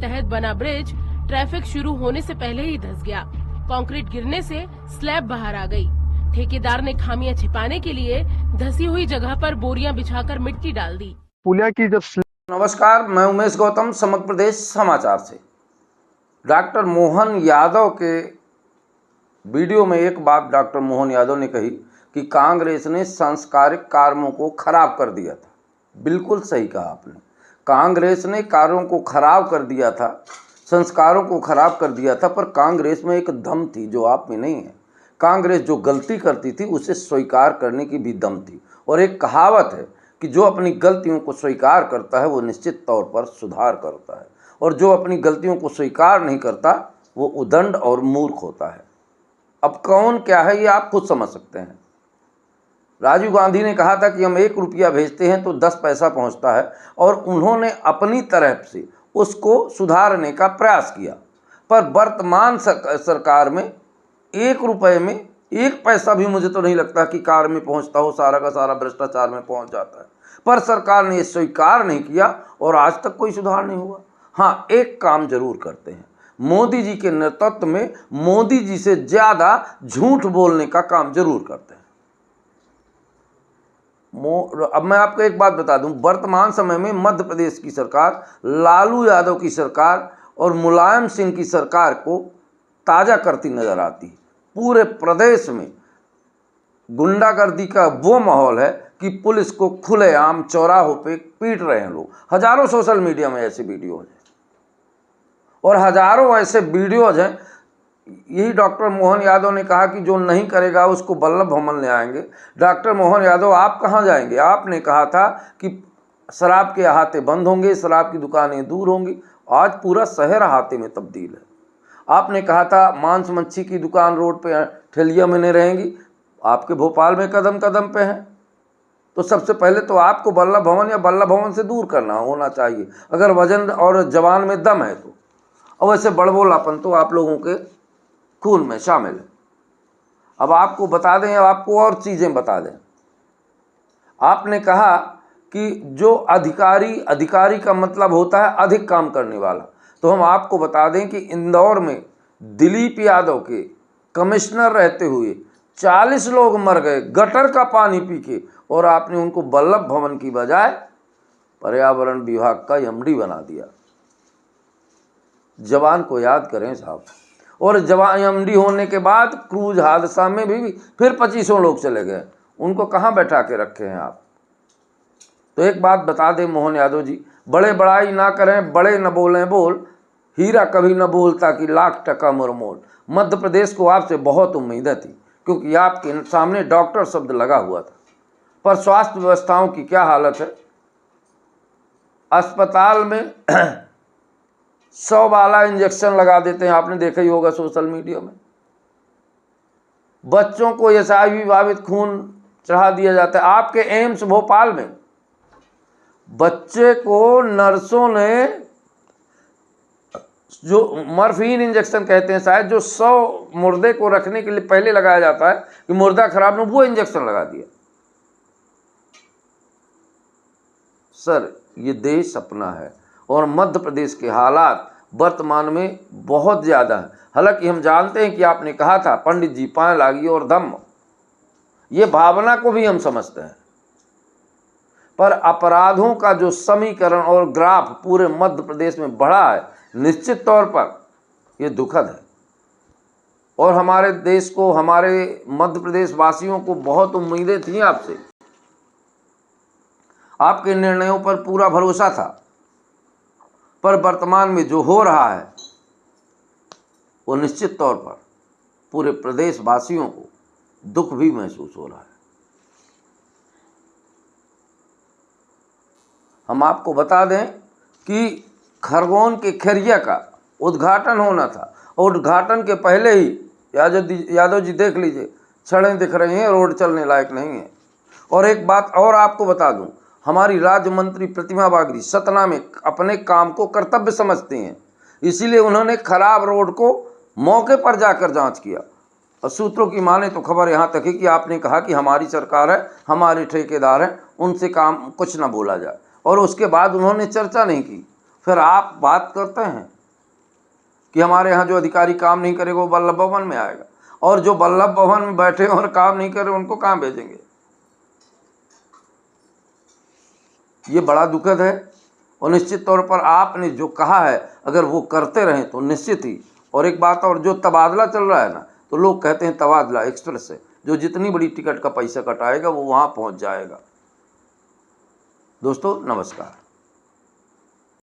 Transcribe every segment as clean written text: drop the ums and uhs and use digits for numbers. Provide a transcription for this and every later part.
तहत बना bridge traffic शुरू होने से पहले ही धंस गया। कंक्रीट गिरने से स्लैब बाहर आ गई। ठेकेदार ने खामियां छिपाने के लिए धंसी हुई जगह पर बोरियां बिछाकर मिट्टी डाल दी। पुलिया की जब नमस्कार, मैं उमेश गौतम, समग्र प्रदेश समाचार से। डॉक्टर मोहन यादव के वीडियो में एक बात डॉक्टर मोहन यादव ने कही कि कांग्रेस ने सांस्कारिक कार्यों को खराब कर दिया था। बिल्कुल सही कहा आपने। कांग्रेस ने कार्यों को खराब कर दिया था, संस्कारों को खराब कर दिया था, पर कांग्रेस में एक दम थी जो आप में नहीं है। कांग्रेस जो गलती करती थी उसे स्वीकार करने की भी दम थी। और एक कहावत है कि जो अपनी गलतियों को स्वीकार करता है वो निश्चित तौर पर सुधार करता है, और जो अपनी गलतियों को स्वीकार नहीं करता वो उदंड और मूर्ख होता है। अब कौन क्या है ये आप खुद समझ सकते हैं। राजीव गांधी ने कहा था कि हम 1 रुपया भेजते हैं तो 10 पैसा पहुंचता है, और उन्होंने अपनी तरफ से उसको सुधारने का प्रयास किया। पर वर्तमान सरकार में 1 रुपये में 1 पैसा भी मुझे तो नहीं लगता कि कार में पहुंचता हो। सारा का सारा भ्रष्टाचार में पहुंच जाता है। पर सरकार ने ये स्वीकार नहीं किया और आज तक कोई सुधार नहीं हुआ। हाँ, एक काम जरूर करते हैं। मोदी जी के नेतृत्व में मोदी जी से ज़्यादा झूठ बोलने का काम जरूर करते हैं। अब मैं आपको एक बात बता दूं, वर्तमान समय में मध्य प्रदेश की सरकार, लालू यादव की सरकार और मुलायम सिंह की सरकार को ताज़ा करती नजर आती है। पूरे प्रदेश में गुंडागर्दी का वो माहौल है कि पुलिस को खुलेआम चौराहों पे पीट रहे हैं लोग। हजारों सोशल मीडिया में ऐसे वीडियोज हैं और हजारों ऐसे वीडियोज हैं। यही डॉक्टर मोहन यादव ने कहा कि जो नहीं करेगा उसको बल्लभ भवन ले आएंगे। डॉक्टर मोहन यादव, आप कहाँ जाएंगे? आपने कहा था कि शराब के अहाते बंद होंगे, शराब की दुकानें दूर होंगी। आज पूरा शहर अहाते में तब्दील है। आपने कहा था मांस मच्छी की दुकान रोड पे ठेलिया में नहीं रहेंगी। आपके भोपाल में कदम कदम पे है। तो सबसे पहले तो आपको बल्लभ भवन या बल्लभ भवन से दूर करना होना चाहिए, अगर वजन और जवान में दम है तो। और वैसे बड़बोलापन तो आप लोगों के खून में शामिल है। अब आपको बता दें, आपको और चीज़ें बता दें। आपने कहा कि जो अधिकारी का मतलब होता है अधिक काम करने वाला। तो हम आपको बता दें कि इंदौर में दिलीप यादव के कमिश्नर रहते हुए 40 लोग मर गए गटर का पानी पी के, और आपने उनको बल्लभ भवन की बजाय पर्यावरण विभाग का एमडी बना दिया। जवान को याद करें साहब। और जवान एमडी होने के बाद क्रूज हादसा में भी फिर 25 लोग चले गए। उनको कहाँ बैठा के रखे हैं आप? तो एक बात बता दें मोहन यादव जी, बड़े बड़ाई ना करें, बड़े न बोलें बोल, हीरा कभी न बोलता कि लाख टका मुरमोल। मध्य प्रदेश को आपसे बहुत उम्मीदें थी, क्योंकि आपके सामने डॉक्टर शब्द लगा हुआ था। पर स्वास्थ्य व्यवस्थाओं की क्या हालत है। अस्पताल में 100 वाला इंजेक्शन लगा देते हैं, आपने देखा ही होगा सोशल मीडिया में। बच्चों को HIV बाधित खून चढ़ा दिया जाता है। आपके एम्स भोपाल में बच्चे को नर्सों ने जो मॉर्फिन इंजेक्शन कहते हैं शायद, जो 100 मुर्दे को रखने के लिए पहले लगाया जाता है कि मुर्दा खराब न हो, वो इंजेक्शन लगा दिया। सर, ये देश अपना है और मध्य प्रदेश के हालात वर्तमान में बहुत ज़्यादा है। हालांकि हम जानते हैं कि आपने कहा था पंडित जी पाए लागी और धम्म, ये भावना को भी हम समझते हैं। पर अपराधों का जो समीकरण और ग्राफ पूरे मध्य प्रदेश में बढ़ा है, निश्चित तौर पर ये दुखद है। और हमारे देश को, हमारे मध्य प्रदेश वासियों को बहुत उम्मीदें थी आपसे। आपके निर्णयों पर पूरा भरोसा था। पर वर्तमान में जो हो रहा है वो निश्चित तौर पर पूरे प्रदेश वासियों को दुख भी महसूस हो रहा है। हम आपको बता दें कि खरगोन के खेरिया का उद्घाटन होना था, और उद्घाटन के पहले ही यादव जी देख लीजिए, सड़कें दिख रही हैं, रोड चलने लायक नहीं है। और एक बात और आपको बता दूं, हमारी राज्य मंत्री प्रतिमा बागरी सतना में अपने काम को कर्तव्य समझती हैं, इसीलिए उन्होंने खराब रोड को मौके पर जाकर जांच किया। और सूत्रों की माने तो खबर यहाँ तक है कि आपने कहा कि हमारी सरकार है, हमारे ठेकेदार हैं, उनसे काम कुछ ना बोला जाए, और उसके बाद उन्होंने चर्चा नहीं की। फिर आप बात करते हैं कि हमारे यहाँ जो अधिकारी काम नहीं करेगा वो वल्लभ भवन में आएगा, और जो वल्लभ भवन में बैठे और काम नहीं करे उनको कहाँ भेजेंगे? ये बड़ा दुखद है। और निश्चित तौर पर आपने जो कहा है अगर वो करते रहें तो निश्चित ही। और एक बात और, जो तबादला चल रहा है ना, तो लोग कहते हैं तबादला एक्सप्रेस से जो जितनी बड़ी टिकट का पैसा कटाएगा वो वहाँ पहुँच जाएगा। दोस्तों नमस्कार।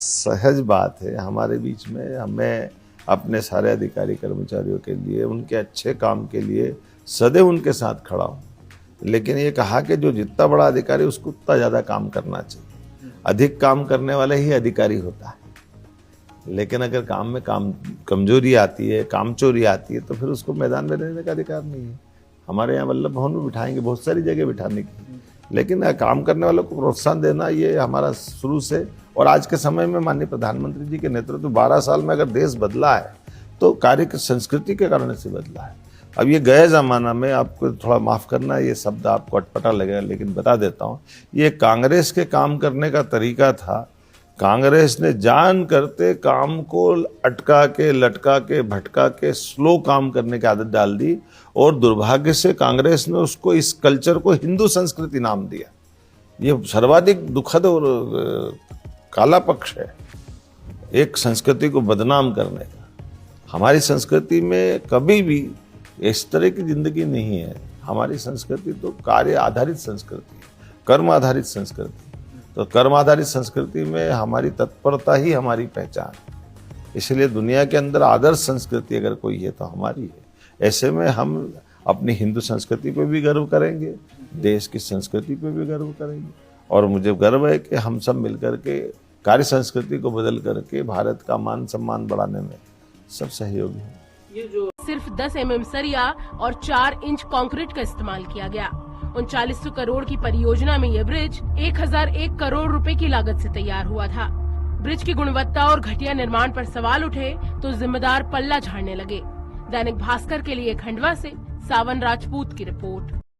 सहज बात है हमारे बीच में, हमें अपने सारे अधिकारी कर्मचारियों के लिए, उनके अच्छे काम के लिए सदैव उनके साथ खड़ा हूँ। लेकिन ये कहा कि जो जितना बड़ा अधिकारी उसको उतना ज़्यादा काम करना चाहिए। अधिक काम करने वाले ही अधिकारी होता है, लेकिन अगर काम में कमजोरी आती है, काम चोरी आती है, तो फिर उसको मैदान में रहने का अधिकार नहीं है। हमारे यहाँ वल्लभ भवन में बिठाएंगे, बहुत सारी जगह बिठाने की, लेकिन काम करने वालों को प्रोत्साहन देना ये हमारा शुरू से। और आज के समय में माननीय प्रधानमंत्री जी के नेतृत्व 12 साल में अगर देश बदला है तो कार्य की संस्कृति के कारण से बदला है। अब ये गए ज़माना में, आपको थोड़ा माफ़ करना, ये शब्द आपको अटपटा लगेगा लेकिन बता देता हूँ, ये कांग्रेस के काम करने का तरीका था। कांग्रेस ने जान करते काम को अटका के, लटका के, भटका के स्लो काम करने की आदत डाल दी, और दुर्भाग्य से कांग्रेस ने उसको, इस कल्चर को हिंदू संस्कृति नाम दिया। ये सर्वाधिक दुखद और काला पक्ष है एक संस्कृति को बदनाम करने का। हमारी संस्कृति में कभी भी इस तरह की जिंदगी नहीं है। हमारी संस्कृति तो कार्य आधारित संस्कृति है, कर्म आधारित संस्कृति। तो कर्म आधारित संस्कृति में हमारी तत्परता ही हमारी पहचान है। इसलिए दुनिया के अंदर आदर्श संस्कृति अगर कोई है तो हमारी है। ऐसे में हम अपनी हिंदू संस्कृति पे भी गर्व करेंगे, देश की संस्कृति पे भी गर्व करेंगे, और मुझे गर्व है कि हम सब मिलकर के कार्य संस्कृति को बदल करके भारत का मान सम्मान बढ़ाने में सब सहयोगी हैं। ये जो सिर्फ 10 mm सरिया और 4 इंच कंक्रीट का इस्तेमाल किया गया। 3900 करोड़ की परियोजना में यह ब्रिज 1001 करोड़ रुपए की लागत से तैयार हुआ था। ब्रिज की गुणवत्ता और घटिया निर्माण पर सवाल उठे तो जिम्मेदार पल्ला झाड़ने लगे। दैनिक भास्कर के लिए खंडवा से सावन राजपूत की रिपोर्ट।